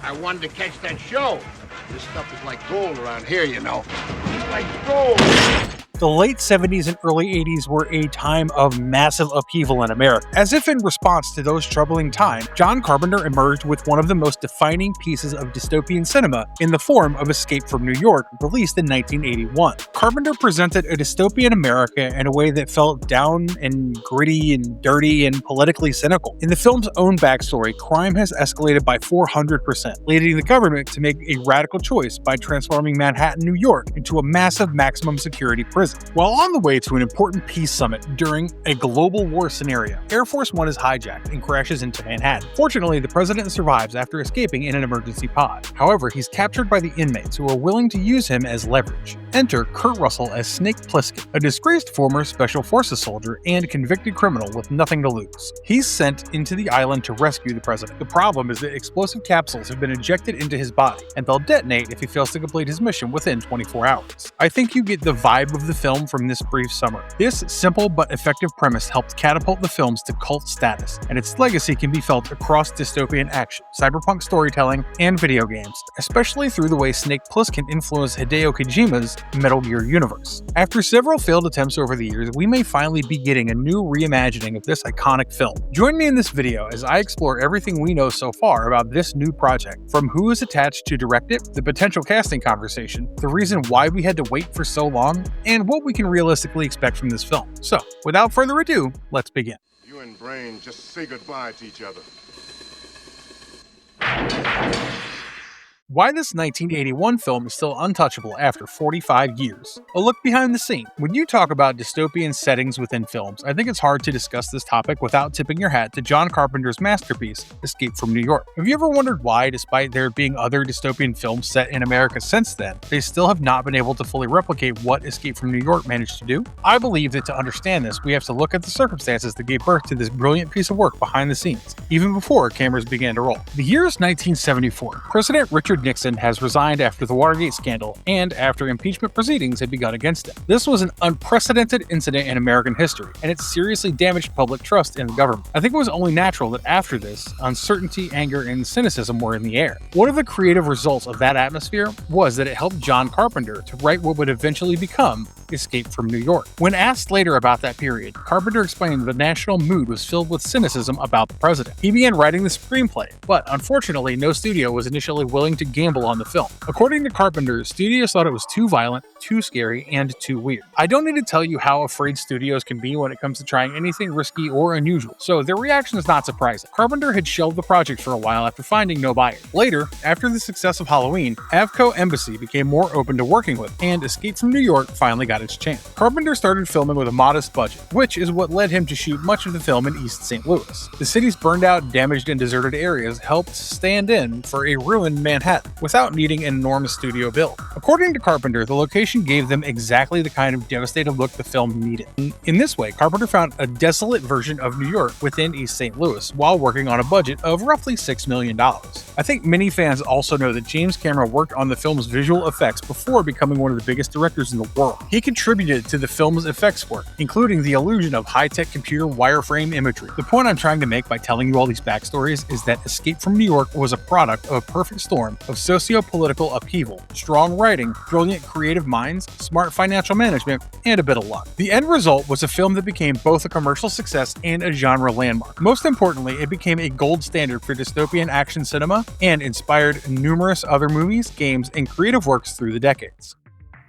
I wanted to catch that show. This stuff is like gold around here, you know. It's like gold. The late 70s and early 80s were a time of massive upheaval in America. As if in response to those troubling times, John Carpenter emerged with one of the most defining pieces of dystopian cinema in the form of Escape from New York, released in 1981. Carpenter presented a dystopian America in a way that felt down and gritty and dirty and politically cynical. In the film's own backstory, crime has escalated by 400%, leading the government to make a radical choice by transforming Manhattan, New York into a massive maximum security prison. While on the way to an important peace summit during a global war scenario, Air Force One is hijacked and crashes into Manhattan. Fortunately, the president survives after escaping in an emergency pod. However, he's captured by the inmates who are willing to use him as leverage. Enter Kurt Russell as Snake Plissken, a disgraced former Special Forces soldier and convicted criminal with nothing to lose. He's sent into the island to rescue the president. The problem is that explosive capsules have been injected into his body, and they'll detonate if he fails to complete his mission within 24 hours. I think you get the vibe of the film from this brief summary. This simple but effective premise helped catapult the films to cult status, and its legacy can be felt across dystopian action, cyberpunk storytelling, and video games, especially through the way Snake Plissken influenced Hideo Kojima's Metal Gear universe. After several failed attempts over the years, we may finally be getting a new reimagining of this iconic film. Join me in this video as I explore everything we know so far about this new project, from who is attached to direct it, the potential casting conversation, the reason why we had to wait for so long, and what we can realistically expect from this film. So, without further ado, let's begin. You and Brain just say goodbye to each other. Why this 1981 film is still untouchable after 45 years. A look behind the scene. When you talk about dystopian settings within films, I think it's hard to discuss this topic without tipping your hat to John Carpenter's masterpiece, Escape from New York. Have you ever wondered why, despite there being other dystopian films set in America since then, they still have not been able to fully replicate what Escape from New York managed to do? I believe that to understand this, we have to look at the circumstances that gave birth to this brilliant piece of work behind the scenes, even before cameras began to roll. The year is 1974. President Richard Nixon has resigned after the Watergate scandal and after impeachment proceedings had begun against him. This was an unprecedented incident in American history, and it seriously damaged public trust in the government. I think it was only natural that after this, uncertainty, anger, and cynicism were in the air. One of the creative results of that atmosphere was that it helped John Carpenter to write what would eventually become Escape from New York. When asked later about that period, Carpenter explained that the national mood was filled with cynicism about the president. He began writing the screenplay, but unfortunately, no studio was initially willing to gamble on the film. According to Carpenter, studios thought it was too violent, too scary, and too weird. I don't need to tell you how afraid studios can be when it comes to trying anything risky or unusual, so their reaction is not surprising. Carpenter had shelved the project for a while after finding no buyer. Later, after the success of Halloween, Avco Embassy became more open to working with, and Escape from New York finally got its chance. Carpenter started filming with a modest budget, which is what led him to shoot much of the film in East St. Louis. The city's burned out, damaged, and deserted areas helped stand in for a ruined Manhattan, without needing an enormous studio build. According to Carpenter, the location gave them exactly the kind of devastated look the film needed. In this way, Carpenter found a desolate version of New York within East St. Louis while working on a budget of roughly $6 million. I think many fans also know that James Cameron worked on the film's visual effects before becoming one of the biggest directors in the world. He contributed to the film's effects work, including the illusion of high-tech computer wireframe imagery. The point I'm trying to make by telling you all these backstories is that Escape from New York was a product of a perfect storm of socio-political upheaval, strong writing, brilliant creative minds, smart financial management, and a bit of luck. The end result was a film that became both a commercial success and a genre landmark. Most importantly, it became a gold standard for dystopian action cinema and inspired numerous other movies, games, and creative works through the decades.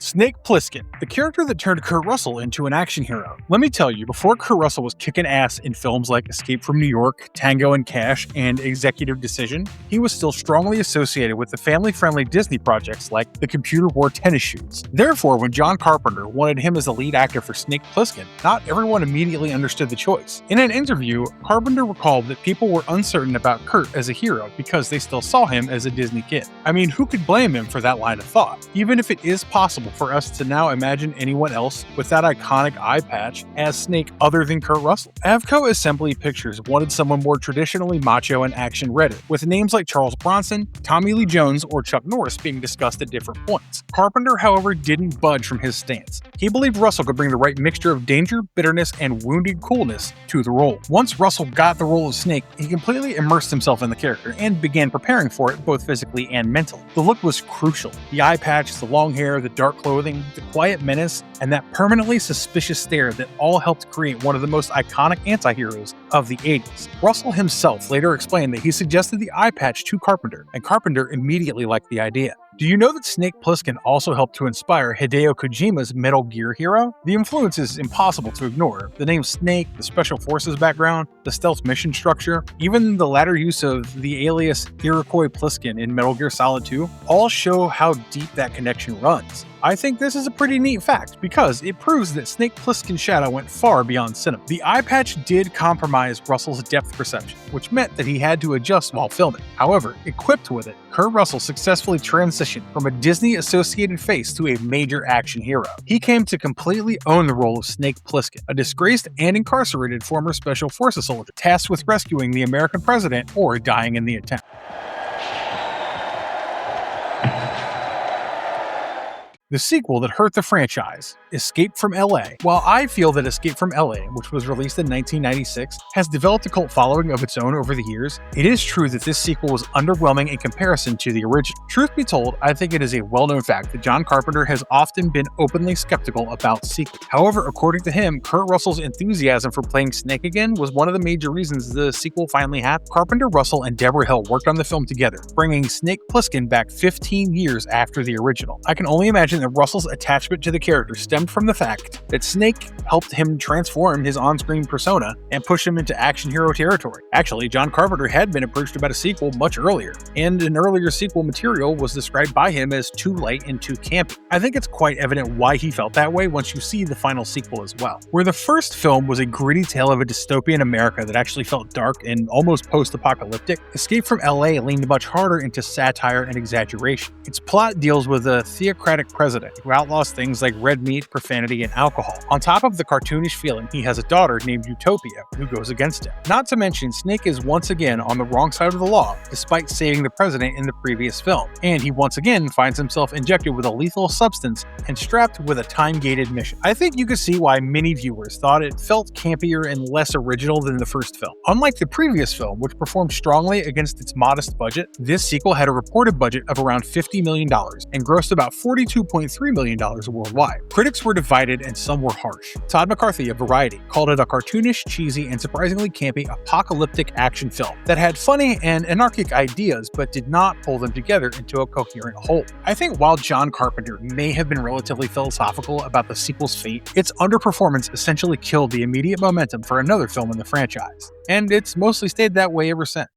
Snake Plissken, the character that turned Kurt Russell into an action hero. Let me tell you, before Kurt Russell was kicking ass in films like Escape from New York, Tango and Cash, and Executive Decision, he was still strongly associated with the family-friendly Disney projects like the computer wore tennis shoes. Therefore, when John Carpenter wanted him as the lead actor for Snake Plissken, not everyone immediately understood the choice. In an interview, Carpenter recalled that people were uncertain about Kurt as a hero because they still saw him as a Disney kid. I mean, who could blame him for that line of thought? Even if it is possible impossible for us to now imagine anyone else with that iconic eye patch as Snake other than Kurt Russell. Avco Assembly Pictures wanted someone more traditionally macho and action-ready, with names like Charles Bronson, Tommy Lee Jones, or Chuck Norris being discussed at different points. Carpenter, however, didn't budge from his stance. He believed Russell could bring the right mixture of danger, bitterness, and wounded coolness to the role. Once Russell got the role of Snake, he completely immersed himself in the character and began preparing for it both physically and mentally. The look was crucial. The eye patch, the long hair, the dark clothing, the quiet menace, and that permanently suspicious stare that all helped create one of the most iconic anti-heroes of the 80s. Russell himself later explained that he suggested the eye patch to Carpenter, and Carpenter immediately liked the idea. Do you know that Snake Plissken also helped to inspire Hideo Kojima's Metal Gear hero? The influence is impossible to ignore. The name Snake, the Special Forces background, the stealth mission structure, even the latter use of the alias Iroquois Plissken in Metal Gear Solid 2, all show how deep that connection runs. I think this is a pretty neat fact because it proves that Snake Plissken's shadow went far beyond cinema. The eye patch did compromise Russell's depth perception, which meant that he had to adjust while filming. However, equipped with it, Kurt Russell successfully transitioned from a Disney-associated face to a major action hero. He came to completely own the role of Snake Plissken, a disgraced and incarcerated former Special Forces soldier tasked with rescuing the American president or dying in the attempt. The sequel that hurt the franchise, Escape from LA. While I feel that Escape from LA, which was released in 1996, has developed a cult following of its own over the years, it is true that this sequel was underwhelming in comparison to the original. Truth be told, I think it is a well-known fact that John Carpenter has often been openly skeptical about sequels. However, according to him, Kurt Russell's enthusiasm for playing Snake again was one of the major reasons the sequel finally happened. Carpenter, Russell, and Deborah Hill worked on the film together, bringing Snake Plissken back 15 years after the original. I can only imagine that Russell's attachment to the character stemmed from the fact that Snake helped him transform his on-screen persona and push him into action hero territory. Actually, John Carpenter had been approached about a sequel much earlier, and an earlier sequel material was described by him as too light and too campy. I think it's quite evident why he felt that way once you see the final sequel as well. Where the first film was a gritty tale of a dystopian America that actually felt dark and almost post-apocalyptic, Escape from LA leaned much harder into satire and exaggeration. Its plot deals with a theocratic president who outlaws things like red meat, profanity, and alcohol. On top of the cartoonish feeling, he has a daughter named Utopia who goes against him. Not to mention, Snake is once again on the wrong side of the law, despite saving the president in the previous film, and he once again finds himself injected with a lethal substance and strapped with a time-gated mission. I think you could see why many viewers thought it felt campier and less original than the first film. Unlike the previous film, which performed strongly against its modest budget, this sequel had a reported budget of around $50 million and grossed about $42.3 million worldwide. Critics were divided and some were harsh. Todd McCarthy of Variety called it a cartoonish, cheesy, and surprisingly campy apocalyptic action film that had funny and anarchic ideas but did not pull them together into a coherent whole. I think while John Carpenter may have been relatively philosophical about the sequel's fate, its underperformance essentially killed the immediate momentum for another film in the franchise, and it's mostly stayed that way ever since.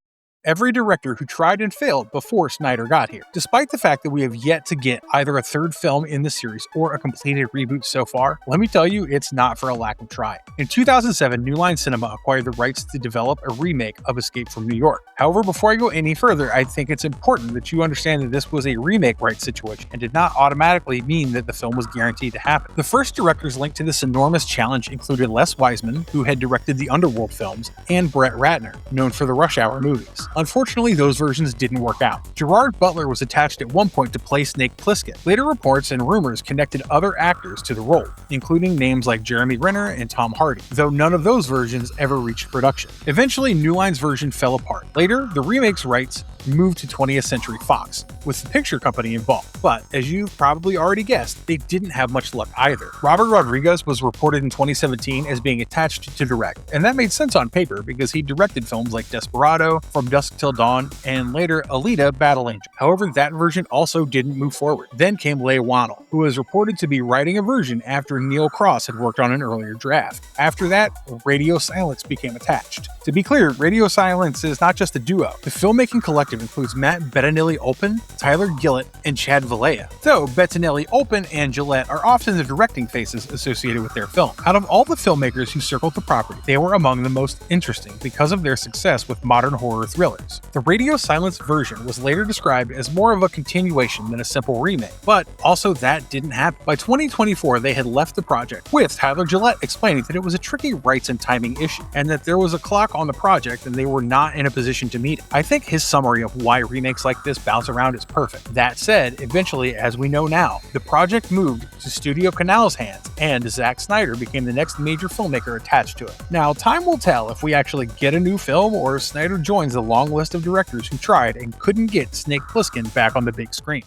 Every director who tried and failed before Snyder got here. Despite the fact that we have yet to get either a third film in the series or a completed reboot so far, let me tell you, it's not for a lack of trying. In 2007, New Line Cinema acquired the rights to develop a remake of Escape from New York. However, before I go any further, I think it's important that you understand that this was a remake rights situation and did not automatically mean that the film was guaranteed to happen. The first directors linked to this enormous challenge included Les Wiseman, who had directed the Underworld films, and Brett Ratner, known for the Rush Hour movies. Unfortunately, those versions didn't work out. Gerard Butler was attached at one point to play Snake Plissken. Later reports and rumors connected other actors to the role, including names like Jeremy Renner and Tom Hardy, though none of those versions ever reached production. Eventually, New Line's version fell apart. Later, the remake's rights moved to 20th Century Fox, with the picture company involved. But, as you've probably already guessed, they didn't have much luck either. Robert Rodriguez was reported in 2017 as being attached to direct, and that made sense on paper because he directed films like Desperado, From Dusk Till Dawn, and later Alita: Battle Angel. However, that version also didn't move forward. Then came Leigh Whannell, who was reported to be writing a version after Neil Cross had worked on an earlier draft. After that, Radio Silence became attached. To be clear, Radio Silence is not just a duo. The filmmaking collective collective includes Matt Bettinelli-Olpin, Tyler Gillett, and Chad Vilea, though Bettinelli-Olpin and Gillett are often the directing faces associated with their film. Out of all the filmmakers who circled the property, they were among the most interesting because of their success with modern horror thrillers. The radio silence version was later described as more of a continuation than a simple remake, but also that didn't happen. By 2024, they had left the project, with Tyler Gillett explaining that it was a tricky rights and timing issue, and that there was a clock on the project and they were not in a position to meet it. I think his summary of why remakes like this bounce around is perfect. That said, eventually, as we know now, the project moved to Studio Canal's hands, and Zack Snyder became the next major filmmaker attached to it. Now, time will tell if we actually get a new film or Snyder joins the long list of directors who tried and couldn't get Snake Plissken back on the big screen.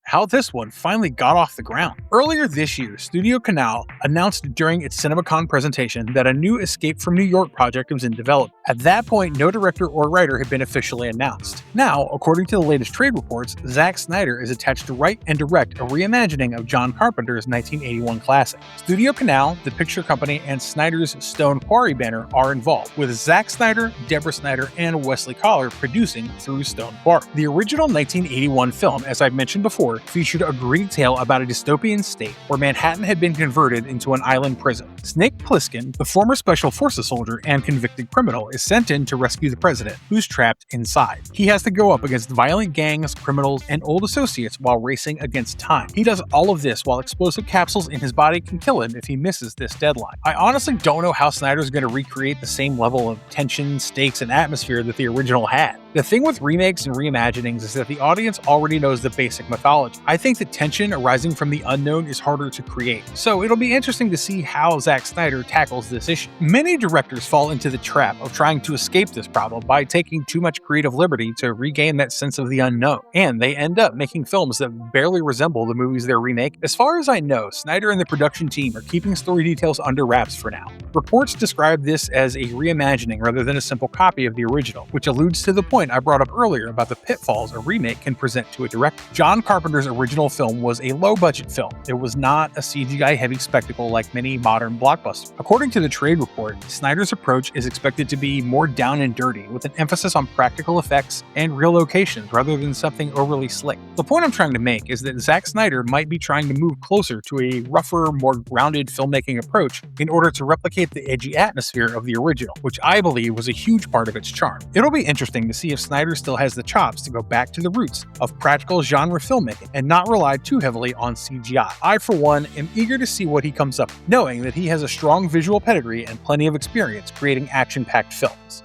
How this one finally got off the ground. Earlier this year, Studio Canal announced during its CinemaCon presentation that a new Escape from New York project was in development. At that point, no director or writer had been officially announced. Now, according to the latest trade reports, Zack Snyder is attached to write and direct a reimagining of John Carpenter's 1981 classic. Studio Canal, the picture company, and Snyder's Stone Quarry banner are involved, with Zack Snyder, Deborah Snyder, and Wesley Collar producing through Stone Quarry. The original 1981 film, as I've mentioned before, featured a gritty tale about a dystopian state where Manhattan had been converted into an island prison. Snake Plissken, the former Special Forces soldier and convicted criminal, is sent in to rescue the president, who's trapped inside. He has to go up against violent gangs, criminals, and old associates while racing against time. He does all of this while explosive capsules in his body can kill him if he misses this deadline. I honestly don't know how Snyder's going to recreate the same level of tension, stakes, and atmosphere that the original had. The thing with remakes and reimaginings is that the audience already knows the basic mythology. I think the tension arising from the unknown is harder to create, so it'll be interesting to see how Zack Snyder tackles this issue. Many directors fall into the trap of trying to escape this problem by taking too much creative liberty to regain that sense of the unknown, and they end up making films that barely resemble the movies they're remaking. As far as I know, Snyder and the production team are keeping story details under wraps for now. Reports describe this as a reimagining rather than a simple copy of the original, which alludes to the point I brought up earlier about the pitfalls a remake can present to a director. John Carpenter's original film was a low-budget film. It was not a CGI-heavy spectacle like many modern blockbusters. According to the trade report, Snyder's approach is expected to be more down and dirty, with an emphasis on practical effects and real locations rather than something overly slick. The point I'm trying to make is that Zack Snyder might be trying to move closer to a rougher, more grounded filmmaking approach in order to replicate the edgy atmosphere of the original, which I believe was a huge part of its charm. It'll be interesting to see if Snyder still has the chops to go back to the roots of practical genre filmmaking and not rely too heavily on CGI. I, for one, am eager to see what he comes up with, knowing that he has a strong visual pedigree and plenty of experience creating action-packed films.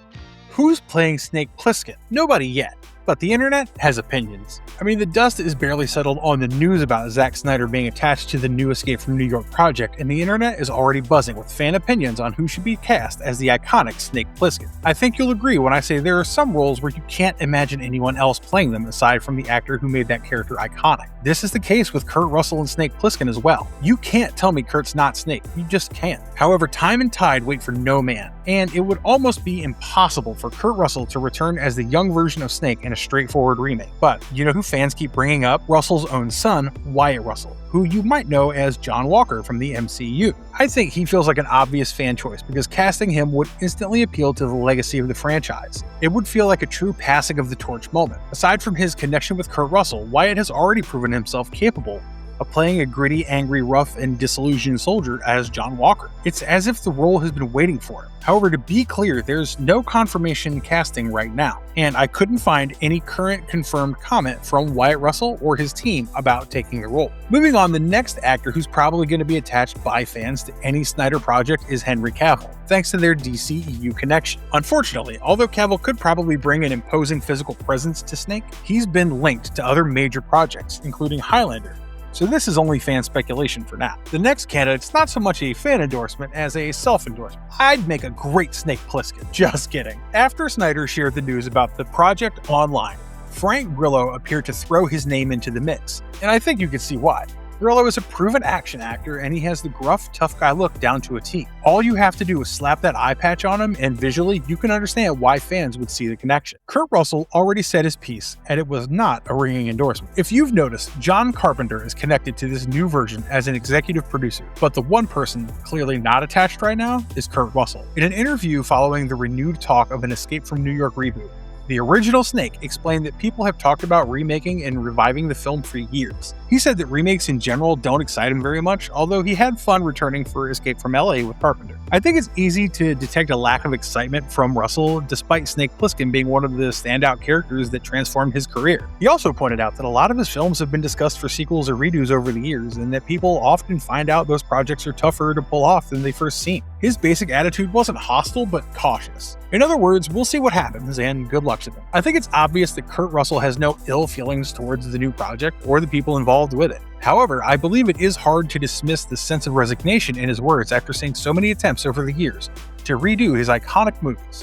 Who's playing Snake Plissken? Nobody yet, but the internet has opinions. I mean, the dust is barely settled on the news about Zack Snyder being attached to the new Escape from New York project, and the internet is already buzzing with fan opinions on who should be cast as the iconic Snake Plissken. I think you'll agree when I say there are some roles where you can't imagine anyone else playing them aside from the actor who made that character iconic. This is the case with Kurt Russell and Snake Plissken as well. You can't tell me Kurt's not Snake. You just can't. However, time and tide wait for no man, and it would almost be impossible for Kurt Russell to return as the young version of Snake in a straightforward remake. But you know who fans keep bringing up? Russell's own son, Wyatt Russell, who you might know as John Walker from the MCU. I think he feels like an obvious fan choice because casting him would instantly appeal to the legacy of the franchise. It would feel like a true passing of the torch moment. Aside from his connection with Kurt Russell, Wyatt has already proven himself capable of playing a gritty, angry, rough, and disillusioned soldier as John Walker. It's as if the role has been waiting for him. However, to be clear, there's no confirmation casting right now, and I couldn't find any current confirmed comment from Wyatt Russell or his team about taking the role. Moving on, the next actor who's probably going to be attached by fans to any Snyder project is Henry Cavill, thanks to their DCEU connection. Unfortunately, although Cavill could probably bring an imposing physical presence to Snake, he's been linked to other major projects, including Highlander, so this is only fan speculation for now. The next candidate's not so much a fan endorsement as a self-endorsement. I'd make a great Snake Plissken. Just kidding. After Snyder shared the news about the project online, Frank Grillo appeared to throw his name into the mix, and I think you can see why. Grillo is a proven action actor, and he has the gruff, tough guy look down to a T. All you have to do is slap that eye patch on him, and visually, you can understand why fans would see the connection. Kurt Russell already said his piece, and it was not a ringing endorsement. If you've noticed, John Carpenter is connected to this new version as an executive producer, but the one person clearly not attached right now is Kurt Russell. In an interview following the renewed talk of an Escape from New York reboot, The original Snake explained that people have talked about remaking and reviving the film for years. He said that remakes in general don't excite him very much, although he had fun returning for Escape from LA with Carpenter. I think it's easy to detect a lack of excitement from Russell, despite Snake Plissken being one of the standout characters that transformed his career. He also pointed out that a lot of his films have been discussed for sequels or redos over the years, and that people often find out those projects are tougher to pull off than they first seem. His basic attitude wasn't hostile, but cautious. In other words, we'll see what happens, and good luck to them. I think it's obvious that Kurt Russell has no ill feelings towards the new project or the people involved with it. However, I believe it is hard to dismiss the sense of resignation in his words after seeing so many attempts over the years to redo his iconic movies,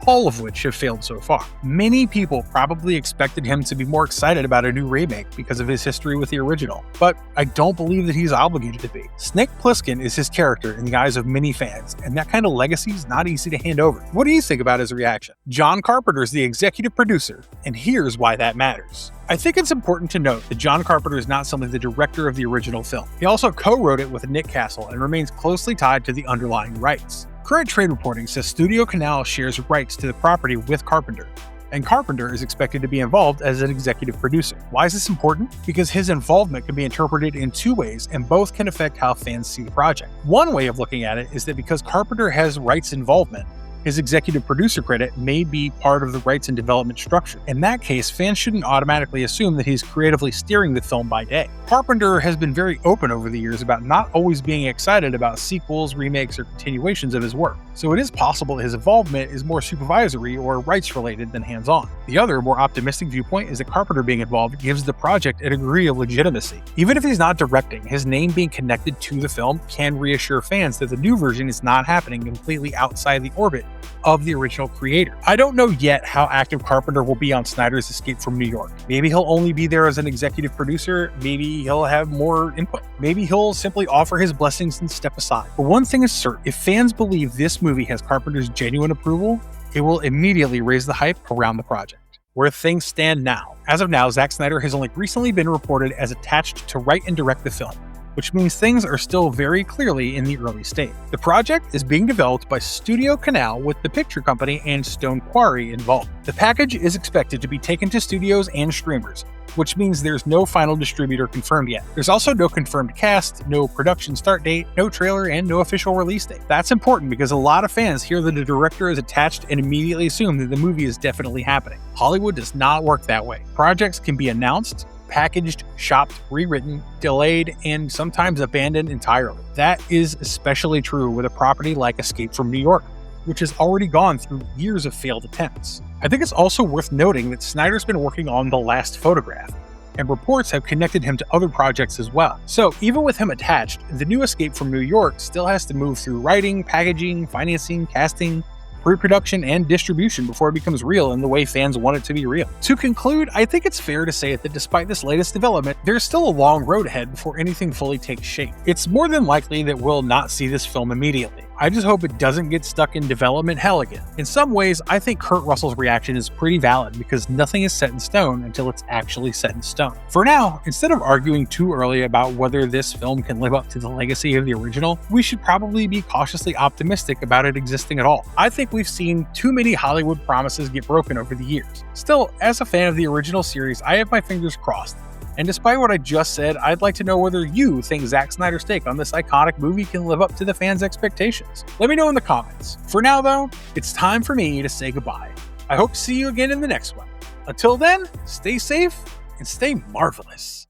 all of which have failed so far. Many people probably expected him to be more excited about a new remake because of his history with the original, but I don't believe that he's obligated to be. Snake Plissken is his character in the eyes of many fans, and that kind of legacy is not easy to hand over. What do you think about his reaction? John Carpenter is the executive producer, and here's why that matters. I think it's important to note that John Carpenter is not simply the director of the original film. He also co-wrote it with Nick Castle and remains closely tied to the underlying rights. Current trade reporting says Studio Canal shares rights to the property with Carpenter, and Carpenter is expected to be involved as an executive producer. Why is this important? Because his involvement can be interpreted in two ways, and both can affect how fans see the project. One way of looking at it is that because Carpenter has rights involvement, his executive producer credit may be part of the rights and development structure. In that case, fans shouldn't automatically assume that he's creatively steering the film by day. Carpenter has been very open over the years about not always being excited about sequels, remakes, or continuations of his work, so it is possible that his involvement is more supervisory or rights-related than hands-on. The other, more optimistic viewpoint is that Carpenter being involved gives the project a degree of legitimacy. Even if he's not directing, his name being connected to the film can reassure fans that the new version is not happening completely outside the orbit of the original creator. I don't know yet how active Carpenter will be on Snyder's Escape from New York. Maybe he'll only be there as an executive producer, maybe he'll have more input. Maybe he'll simply offer his blessings and step aside. But one thing is certain, if fans believe this movie has Carpenter's genuine approval, it will immediately raise the hype around the project. Where things stand now. As of now, Zack Snyder has only recently been reported as attached to write and direct the film, which means things are still very clearly in the early stage. The project is being developed by Studio Canal with the picture company and Stone Quarry involved. The package is expected to be taken to studios and streamers, which means there's no final distributor confirmed yet. There's also no confirmed cast, no production start date, no trailer, and no official release date. That's important because a lot of fans hear that the director is attached and immediately assume that the movie is definitely happening. Hollywood does not work that way. Projects can be announced, packaged, shopped, rewritten, delayed, and sometimes abandoned entirely. That is especially true with a property like Escape from New York, which has already gone through years of failed attempts. I think it's also worth noting that Snyder's been working on The Last Photograph, and reports have connected him to other projects as well. So even with him attached, the new Escape from New York still has to move through writing, packaging, financing, casting, pre-production, and distribution before it becomes real in the way fans want it to be real. To conclude, I think it's fair to say that despite this latest development, there's still a long road ahead before anything fully takes shape. It's more than likely that we'll not see this film immediately. I just hope it doesn't get stuck in development hell again. In some ways, I think Kurt Russell's reaction is pretty valid because nothing is set in stone until it's actually set in stone. For now, instead of arguing too early about whether this film can live up to the legacy of the original, we should probably be cautiously optimistic about it existing at all. I think we've seen too many Hollywood promises get broken over the years. Still, as a fan of the original series, I have my fingers crossed. And despite what I just said, I'd like to know whether you think Zack Snyder's take on this iconic movie can live up to the fans' expectations. Let me know in the comments. For now, though, it's time for me to say goodbye. I hope to see you again in the next one. Until then, stay safe and stay marvelous.